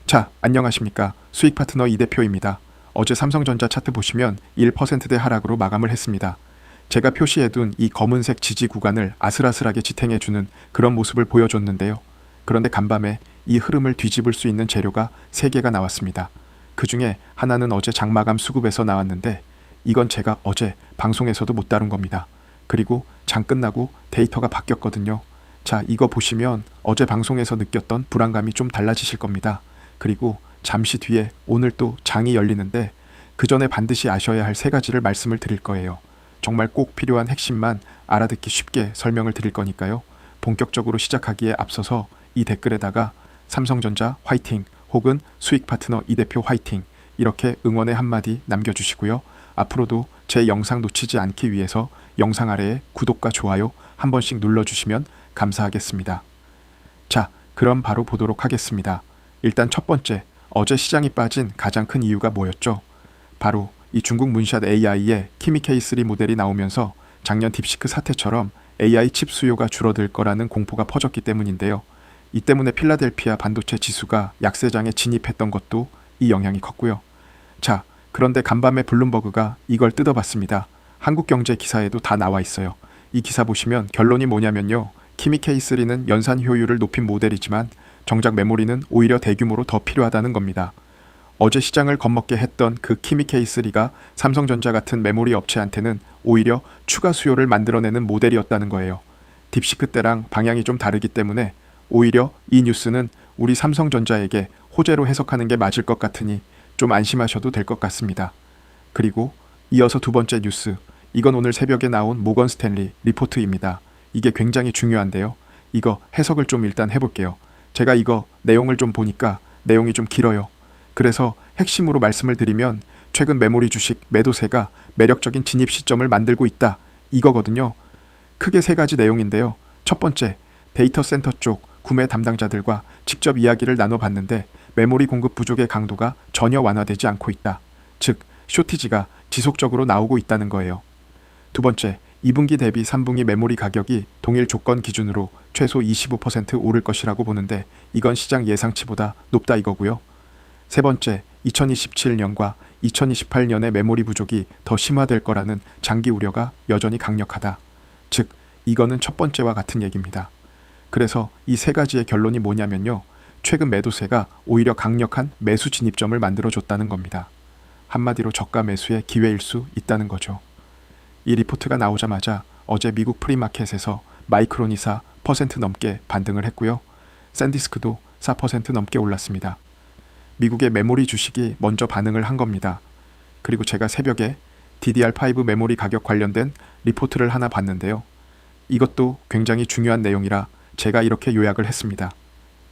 자, 안녕하십니까. 수익 파트너 이 대표입니다. 어제 삼성전자 차트 보시면 1%대 하락으로 마감을 했습니다. 제가 표시해둔 이 검은색 지지 구간을 아슬아슬하게 지탱해주는 그런 모습을 보여줬는데요. 그런데 간밤에 이 흐름을 뒤집을 수 있는 재료가 3개가 나왔습니다. 그 중에 하나는 어제 장마감 수급에서 나왔는데 이건 제가 어제 방송에서도 못 다룬 겁니다. 그리고 장 끝나고 데이터가 바뀌었거든요. 자, 이거 보시면 어제 방송에서 느꼈던 불안감이 좀 달라지실 겁니다. 그리고 잠시 뒤에 오늘 또 장이 열리는데 그 전에 반드시 아셔야 할 3가지를 말씀을 드릴 거예요. 정말 꼭 필요한 핵심만 알아듣기 쉽게 설명을 드릴 거니까요. 본격적으로 시작하기에 앞서서 이 댓글에다가 삼성전자 화이팅 혹은 수익 파트너 이 대표 화이팅 이렇게 응원의 한마디 남겨주시고요. 앞으로도 제 영상 놓치지 않기 위해서 영상 아래에 구독과 좋아요 한 번씩 눌러주시면 감사하겠습니다. 자, 그럼 바로 보도록 하겠습니다. 일단 첫 번째, 어제 시장이 빠진 가장 큰 이유가 뭐였죠? 바로 이 중국 문샷 AI의 키미 K3 모델이 나오면서 작년 딥시크 사태처럼 AI 칩 수요가 줄어들 거라는 공포가 퍼졌기 때문인데요. 이 때문에 필라델피아 반도체 지수가 약세장에 진입했던 것도 이 영향이 컸고요. 자, 그런데 간밤에 블룸버그가 이걸 뜯어봤습니다. 한국경제 기사에도 다 나와 있어요. 이 기사 보시면 결론이 뭐냐면요. 키미 K3는 연산 효율을 높인 모델이지만 정작 메모리는 오히려 대규모로 더 필요하다는 겁니다. 어제 시장을 겁먹게 했던 그 키미 K3가 삼성전자 같은 메모리 업체한테는 오히려 추가 수요를 만들어내는 모델이었다는 거예요. 딥시크 때랑 방향이 좀 다르기 때문에 오히려 이 뉴스는 우리 삼성전자에게 호재로 해석하는 게 맞을 것 같으니 좀 안심하셔도 될 것 같습니다. 그리고 이어서 두 번째 뉴스, 이건 오늘 새벽에 나온 모건 스탠리 리포트입니다. 이게 굉장히 중요한데요. 이거 해석을 좀 일단 해볼게요. 제가 이거 내용을 좀 보니까 내용이 좀 길어요. 그래서 핵심으로 말씀을 드리면 최근 메모리 주식 매도세가 매력적인 진입 시점을 만들고 있다. 이거거든요. 크게 3가지 내용인데요. 첫 번째, 데이터 센터 쪽 구매 담당자들과 직접 이야기를 나눠봤는데 메모리 공급 부족의 강도가 전혀 완화되지 않고 있다. 즉, 쇼티지가 지속적으로 나오고 있다는 거예요. 두 번째, 2분기 대비 3분기 메모리 가격이 동일 조건 기준으로 최소 25% 오를 것이라고 보는데 이건 시장 예상치보다 높다 이거고요. 세 번째, 2027년과 2028년의 메모리 부족이 더 심화될 거라는 장기 우려가 여전히 강력하다. 즉, 이거는 첫 번째와 같은 얘기입니다. 그래서 이 3가지의 결론이 뭐냐면요. 최근 매도세가 오히려 강력한 매수 진입점을 만들어줬다는 겁니다. 한마디로 저가 매수의 기회일 수 있다는 거죠. 이 리포트가 나오자마자 어제 미국 프리마켓에서 마이크론이 4% 넘게 반등을 했고요. 샌디스크도 4% 넘게 올랐습니다. 미국의 메모리 주식이 먼저 반응을 한 겁니다. 그리고 제가 새벽에 DDR5 메모리 가격 관련된 리포트를 하나 봤는데요. 이것도 굉장히 중요한 내용이라 제가 이렇게 요약을 했습니다.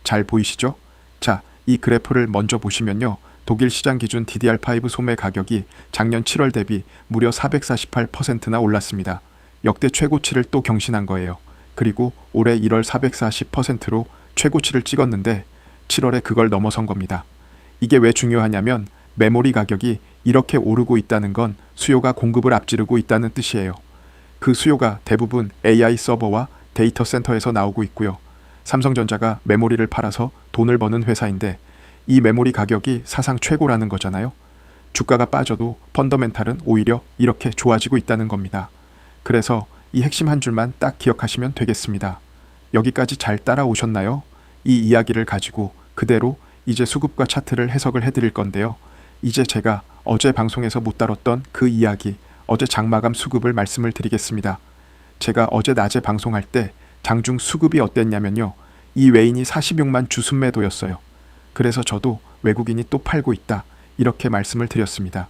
잘 보이시죠? 자, 이 그래프를 먼저 보시면요. 독일 시장 기준 DDR5 소매 가격이 작년 7월 대비 무려 448%나 올랐습니다. 역대 최고치를 또 경신한 거예요. 그리고 올해 1월 440%로 최고치를 찍었는데 7월에 그걸 넘어선 겁니다. 이게 왜 중요하냐면 메모리 가격이 이렇게 오르고 있다는 건 수요가 공급을 앞지르고 있다는 뜻이에요. 그 수요가 대부분 AI 서버와 데이터 센터에서 나오고 있고요. 삼성전자가 메모리를 팔아서 돈을 버는 회사인데 이 메모리 가격이 사상 최고라는 거잖아요. 주가가 빠져도 펀더멘탈은 오히려 이렇게 좋아지고 있다는 겁니다. 그래서 이 핵심 한 줄만 딱 기억하시면 되겠습니다. 여기까지 잘 따라오셨나요? 이 이야기를 가지고 그대로 이제 수급과 차트를 해석을 해드릴 건데요. 이제 제가 어제 방송에서 못 다뤘던 그 이야기, 어제 장마감 수급을 말씀을 드리겠습니다. 제가 어제 낮에 방송할 때 장중 수급이 어땠냐면요. 이 외인이 46만 주 순매도였어요. 그래서 저도 외국인이 또 팔고 있다 이렇게 말씀을 드렸습니다.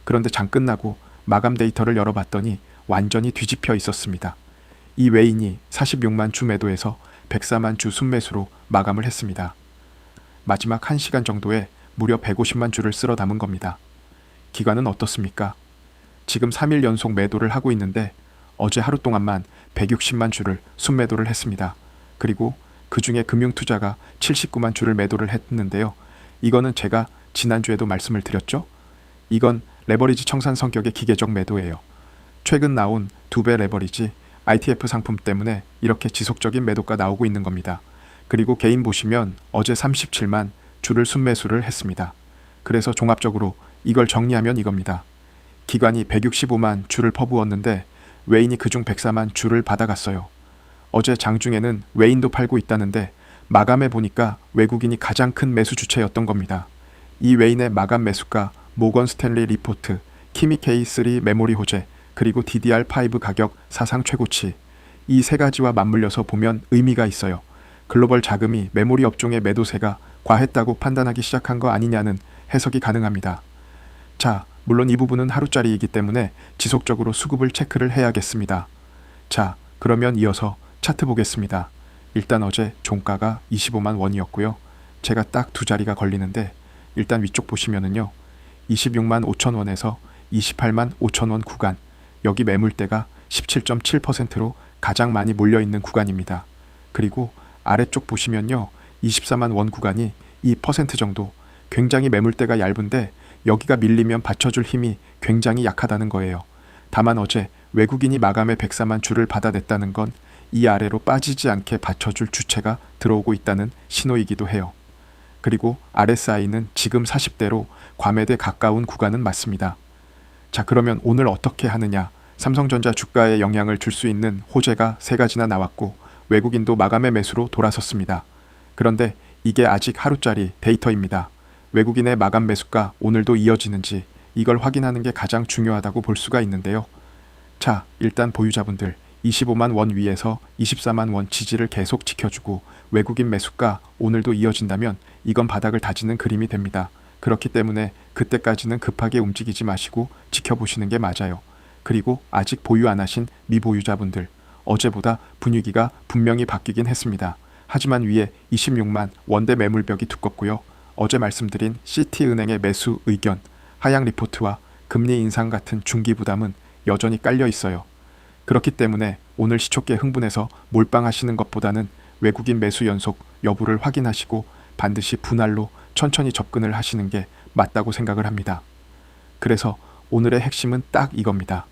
그런데 장 끝나고 마감 데이터를 열어봤더니 완전히 뒤집혀 있었습니다. 이 외인이 46만 주 매도에서 104만 주 순매수로 마감을 했습니다. 마지막 1시간 정도에 무려 150만 주를 쓸어 담은 겁니다. 기관은 어떻습니까? 지금 3일 연속 매도를 하고 있는데 어제 하루 동안만 160만 주를 순매도를 했습니다. 그리고 그 중에 금융투자가 79만 주를 매도를 했는데요. 이거는 제가 지난주에도 말씀을 드렸죠. 이건 레버리지 청산 성격의 기계적 매도예요. 최근 나온 2배 레버리지 ITF 상품 때문에 이렇게 지속적인 매도가 나오고 있는 겁니다. 그리고 개인 보시면 어제 37만, 주를 순매수를 했습니다. 그래서 종합적으로 이걸 정리하면 이겁니다. 기관이 165만 주를 퍼부었는데 외인이 그중 104만 주를 받아갔어요. 어제 장중에는 외인도 팔고 있다는데 마감해 보니까 외국인이 가장 큰 매수 주체였던 겁니다. 이 외인의 마감 매수가 모건 스탠리 리포트, 키미 K3 메모리 호재, 그리고 DDR5 가격 사상 최고치, 이 세 가지와 맞물려서 보면 의미가 있어요. 글로벌 자금이 메모리 업종의 매도세가 과했다고 판단하기 시작한 거 아니냐는 해석이 가능합니다. 자, 물론 이 부분은 하루짜리이기 때문에 지속적으로 수급을 체크를 해야겠습니다. 자, 그러면 이어서 차트 보겠습니다. 일단 어제 종가가 25만 원이었고요. 제가 딱 두 자리가 걸리는데 일단 위쪽 보시면은요. 26만 5천 원에서 28만 5천 원 구간, 여기 매물대가 17.7%로 가장 많이 몰려있는 구간입니다. 그리고 아래쪽 보시면요. 24만 원 구간이 2% 정도, 굉장히 매물대가 얇은데 여기가 밀리면 받쳐줄 힘이 굉장히 약하다는 거예요. 다만 어제 외국인이 마감에 104만 주를 받아냈다는 건 이 아래로 빠지지 않게 받쳐줄 주체가 들어오고 있다는 신호이기도 해요. 그리고 RSI는 지금 40대로 과매대 가까운 구간은 맞습니다. 자, 그러면 오늘 어떻게 하느냐? 삼성전자 주가에 영향을 줄 수 있는 호재가 세 가지나 나왔고 외국인도 마감의 매수로 돌아섰습니다. 그런데 이게 아직 하루짜리 데이터입니다. 외국인의 마감 매수가 오늘도 이어지는지 이걸 확인하는 게 가장 중요하다고 볼 수가 있는데요. 자, 일단 보유자분들 25만 원 위에서 24만 원 지지를 계속 지켜주고 외국인 매수가 오늘도 이어진다면 이건 바닥을 다지는 그림이 됩니다. 그렇기 때문에 그때까지는 급하게 움직이지 마시고 지켜보시는 게 맞아요. 그리고 아직 보유 안 하신 미보유자분들, 어제보다 분위기가 분명히 바뀌긴 했습니다. 하지만 위에 26만 원대 매물벽이 두껍고요. 어제 말씀드린 시티은행의 매수 의견, 하향 리포트와 금리 인상 같은 중기 부담은 여전히 깔려 있어요. 그렇기 때문에 오늘 시초께 흥분해서 몰빵하시는 것보다는 외국인 매수 연속 여부를 확인하시고 반드시 분할로 천천히 접근을 하시는 게 맞다고 생각을 합니다. 그래서 오늘의 핵심은 딱 이겁니다.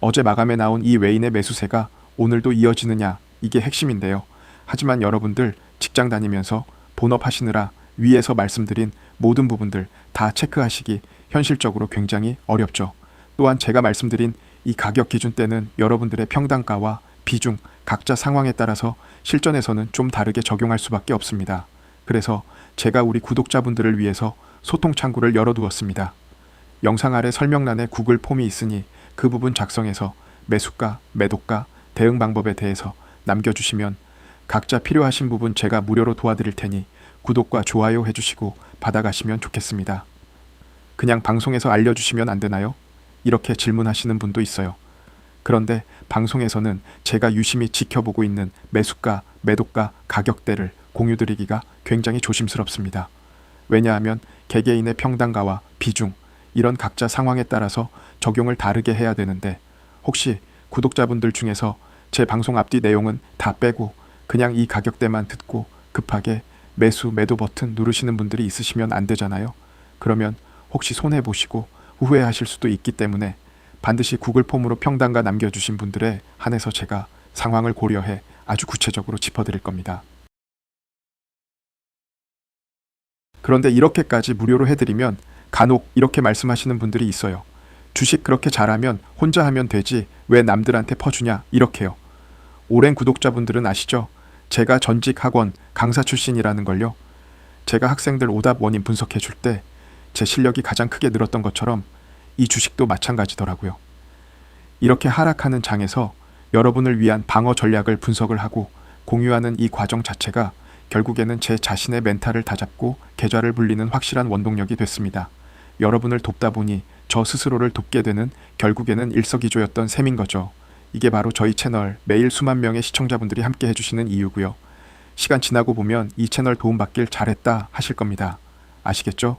어제 마감에 나온 이 외인의 매수세가 오늘도 이어지느냐, 이게 핵심인데요. 하지만 여러분들 직장 다니면서 본업 하시느라 위에서 말씀드린 모든 부분들 다 체크하시기 현실적으로 굉장히 어렵죠. 또한 제가 말씀드린 이 가격 기준대는 여러분들의 평단가와 비중, 각자 상황에 따라서 실전에서는 좀 다르게 적용할 수밖에 없습니다. 그래서 제가 우리 구독자분들을 위해서 소통 창구를 열어두었습니다. 영상 아래 설명란에 구글 폼이 있으니 그 부분 작성해서 매수가, 매도가, 대응 방법에 대해서 남겨주시면 각자 필요하신 부분 제가 무료로 도와드릴 테니 구독과 좋아요 해주시고 받아가시면 좋겠습니다. 그냥 방송에서 알려주시면 안 되나요? 이렇게 질문하시는 분도 있어요. 그런데 방송에서는 제가 유심히 지켜보고 있는 매수가, 매도가, 가격대를 공유드리기가 굉장히 조심스럽습니다. 왜냐하면 개개인의 평단가와 비중, 이런 각자 상황에 따라서 적용을 다르게 해야 되는데 혹시 구독자분들 중에서 제 방송 앞뒤 내용은 다 빼고 그냥 이 가격대만 듣고 급하게 매수, 매도 버튼 누르시는 분들이 있으시면 안 되잖아요. 그러면 혹시 손해보시고 후회하실 수도 있기 때문에 반드시 구글 폼으로 평단가 남겨주신 분들에 한해서 제가 상황을 고려해 아주 구체적으로 짚어드릴 겁니다. 그런데 이렇게까지 무료로 해드리면 간혹 이렇게 말씀하시는 분들이 있어요. 주식 그렇게 잘하면 혼자 하면 되지 왜 남들한테 퍼주냐, 이렇게요. 오랜 구독자분들은 아시죠? 제가 전직 학원 강사 출신이라는 걸요. 제가 학생들 오답 원인 분석해 줄 때 제 실력이 가장 크게 늘었던 것처럼 이 주식도 마찬가지더라고요. 이렇게 하락하는 장에서 여러분을 위한 방어 전략을 분석을 하고 공유하는 이 과정 자체가 결국에는 제 자신의 멘탈을 다잡고 계좌를 불리는 확실한 원동력이 됐습니다. 여러분을 돕다 보니 저 스스로를 돕게 되는 결국에는 일석이조였던 셈인 거죠. 이게 바로 저희 채널 매일 수만 명의 시청자분들이 함께 해주시는 이유고요. 시간 지나고 보면 이 채널 도움받길 잘했다 하실 겁니다. 아시겠죠?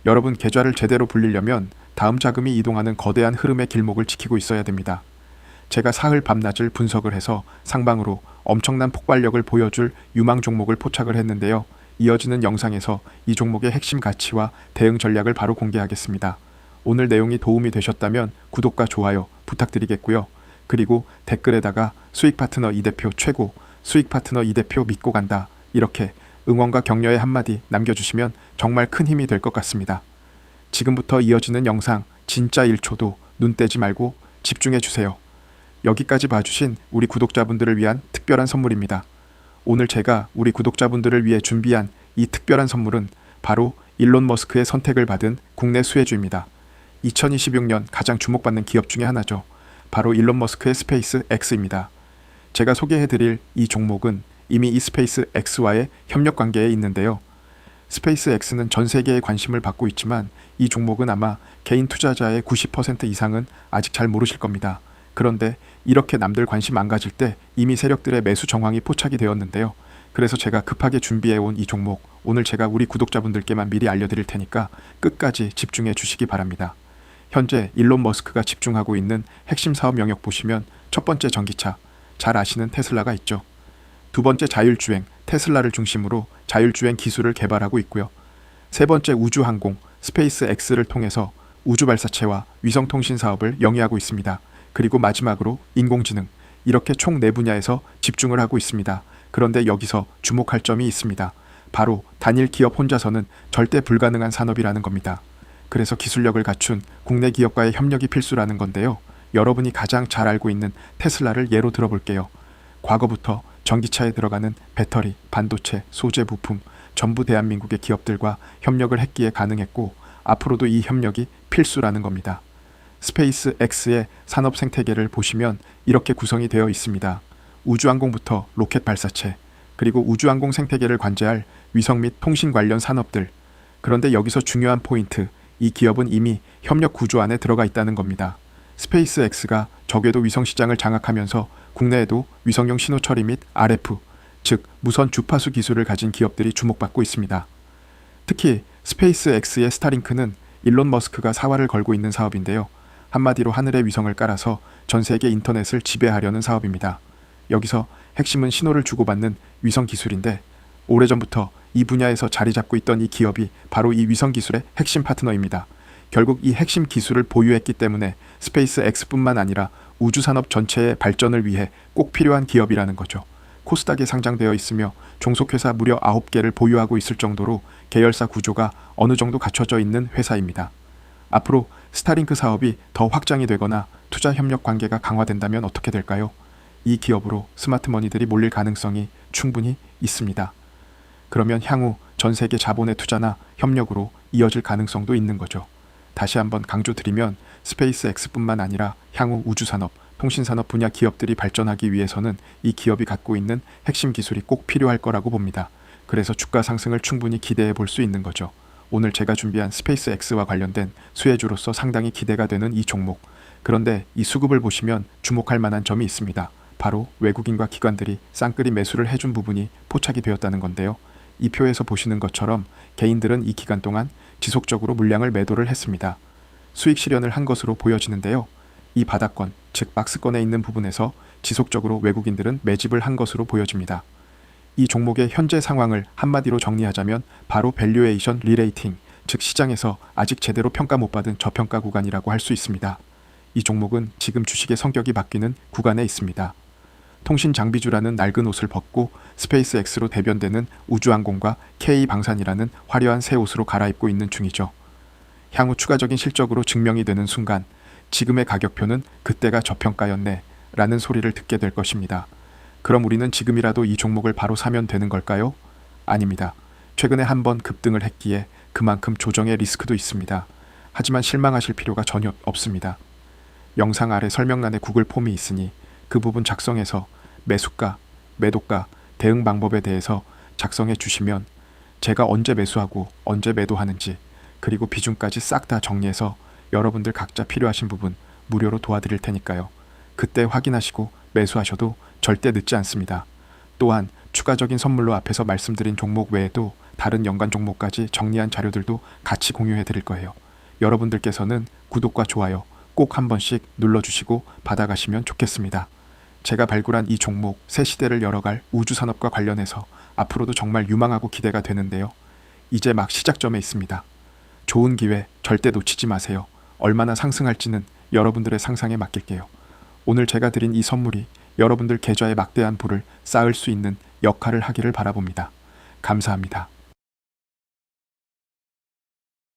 여러분 계좌를 제대로 불리려면 다음 자금이 이동하는 거대한 흐름의 길목을 지키고 있어야 됩니다. 제가 사흘 밤낮을 분석을 해서 상방으로 엄청난 폭발력을 보여줄 유망 종목을 포착을 했는데요. 이어지는 영상에서 이 종목의 핵심 가치와 대응 전략을 바로 공개하겠습니다. 오늘 내용이 도움이 되셨다면 구독과 좋아요 부탁드리겠고요. 그리고 댓글에다가 수익 파트너 이 대표 최고, 수익 파트너 이 대표 믿고 간다, 이렇게 응원과 격려의 한마디 남겨주시면 정말 큰 힘이 될 것 같습니다. 지금부터 이어지는 영상 진짜 1초도 눈 떼지 말고 집중해주세요. 여기까지 봐주신 우리 구독자분들을 위한 특별한 선물입니다. 오늘 제가 우리 구독자분들을 위해 준비한 이 특별한 선물은 바로 일론 머스크의 선택을 받은 국내 수혜주입니다. 2026년 가장 주목받는 기업 중에 하나죠. 바로 일론 머스크의 스페이스 X입니다. 제가 소개해드릴 이 종목은 이미 이 스페이스 X와의 협력 관계에 있는데요. 스페이스 X는 전 세계에 관심을 받고 있지만 이 종목은 아마 개인 투자자의 90% 이상은 아직 잘 모르실 겁니다. 그런데 이렇게 남들 관심 안 가질 때 이미 세력들의 매수 정황이 포착이 되었는데요. 그래서 제가 급하게 준비해온 이 종목, 오늘 제가 우리 구독자분들께만 미리 알려드릴 테니까 끝까지 집중해 주시기 바랍니다. 현재 일론 머스크가 집중하고 있는 핵심 사업 영역 보시면 첫 번째 전기차, 잘 아시는 테슬라가 있죠. 두 번째 자율주행, 테슬라를 중심으로 자율주행 기술을 개발하고 있고요. 세 번째 우주항공, 스페이스 X를 통해서 우주발사체와 위성통신 사업을 영위하고 있습니다. 그리고 마지막으로 인공지능, 이렇게 총 4분야에서 집중을 하고 있습니다. 그런데 여기서 주목할 점이 있습니다. 바로 단일 기업 혼자서는 절대 불가능한 산업이라는 겁니다. 그래서 기술력을 갖춘 국내 기업과의 협력이 필수라는 건데요. 여러분이 가장 잘 알고 있는 테슬라를 예로 들어볼게요. 과거부터 전기차에 들어가는 배터리, 반도체, 소재 부품 전부 대한민국의 기업들과 협력을 했기에 가능했고 앞으로도 이 협력이 필수라는 겁니다. 스페이스 X의 산업 생태계를 보시면 이렇게 구성이 되어 있습니다. 우주항공부터 로켓 발사체, 그리고 우주항공 생태계를 관제할 위성 및 통신 관련 산업들. 그런데 여기서 중요한 포인트, 이 기업은 이미 협력 구조 안에 들어가 있다는 겁니다. 스페이스 X가 저궤도 위성 시장을 장악하면서 국내에도 위성용 신호 처리 및 RF, 즉 무선 주파수 기술을 가진 기업들이 주목받고 있습니다. 특히 스페이스 X의 스타링크는 일론 머스크가 사활을 걸고 있는 사업인데요. 한마디로 하늘에 위성을 깔아서 전 세계 인터넷을 지배하려는 사업입니다. 여기서 핵심은 신호를 주고받는 위성 기술인데 오래전부터 이 분야에서 자리 잡고 있던 이 기업이 바로 이 위성 기술의 핵심 파트너입니다. 결국 이 핵심 기술을 보유했기 때문에 스페이스 X뿐만 아니라 우주산업 전체의 발전을 위해 꼭 필요한 기업이라는 거죠. 코스닥에 상장되어 있으며 종속회사 무려 9개를 보유하고 있을 정도로 계열사 구조가 어느 정도 갖춰져 있는 회사입니다. 앞으로 스타링크 사업이 더 확장이 되거나 투자 협력 관계가 강화된다면 어떻게 될까요? 이 기업으로 스마트머니들이 몰릴 가능성이 충분히 있습니다. 그러면 향후 전 세계 자본의 투자나 협력으로 이어질 가능성도 있는 거죠. 다시 한번 강조드리면 스페이스 X뿐만 아니라 향후 우주산업, 통신산업 분야 기업들이 발전하기 위해서는 이 기업이 갖고 있는 핵심 기술이 꼭 필요할 거라고 봅니다. 그래서 주가 상승을 충분히 기대해 볼 수 있는 거죠. 오늘 제가 준비한 스페이스 X와 관련된 수혜주로서 상당히 기대가 되는 이 종목. 그런데 이 수급을 보시면 주목할 만한 점이 있습니다. 바로 외국인과 기관들이 쌍끌이 매수를 해준 부분이 포착이 되었다는 건데요. 이 표에서 보시는 것처럼 개인들은 이 기간 동안 지속적으로 물량을 매도를 했습니다. 수익 실현을 한 것으로 보여지는데요. 이 바닥권, 즉 박스권에 있는 부분에서 지속적으로 외국인들은 매집을 한 것으로 보여집니다. 이 종목의 현재 상황을 한마디로 정리하자면 바로 밸류에이션 리레이팅, 즉 시장에서 아직 제대로 평가 못 받은 저평가 구간이라고 할 수 있습니다. 이 종목은 지금 주식의 성격이 바뀌는 구간에 있습니다. 통신 장비주라는 낡은 옷을 벗고 스페이스 X로 대변되는 우주항공과 K방산이라는 화려한 새 옷으로 갈아입고 있는 중이죠. 향후 추가적인 실적으로 증명이 되는 순간 지금의 가격표는 그때가 저평가였네 라는 소리를 듣게 될 것입니다. 그럼 우리는 지금이라도 이 종목을 바로 사면 되는 걸까요? 아닙니다. 최근에 한번 급등을 했기에 그만큼 조정의 리스크도 있습니다. 하지만 실망하실 필요가 전혀 없습니다. 영상 아래 설명란에 구글 폼이 있으니 그 부분 작성해서 매수가, 매도가, 대응 방법에 대해서 작성해 주시면 제가 언제 매수하고 언제 매도하는지 그리고 비중까지 싹 다 정리해서 여러분들 각자 필요하신 부분 무료로 도와드릴 테니까요. 그때 확인하시고 매수하셔도 절대 늦지 않습니다. 또한 추가적인 선물로 앞에서 말씀드린 종목 외에도 다른 연관 종목까지 정리한 자료들도 같이 공유해 드릴 거예요. 여러분들께서는 구독과 좋아요 꼭 한 번씩 눌러주시고 받아가시면 좋겠습니다. 제가 발굴한 이 종목 새 시대를 열어갈 우주산업과 관련해서 앞으로도 정말 유망하고 기대가 되는데요. 이제 막 시작점에 있습니다. 좋은 기회 절대 놓치지 마세요. 얼마나 상승할지는 여러분들의 상상에 맡길게요. 오늘 제가 드린 이 선물이 여러분들 계좌에 막대한 부를 쌓을 수 있는 역할을 하기를 바라봅니다. 감사합니다.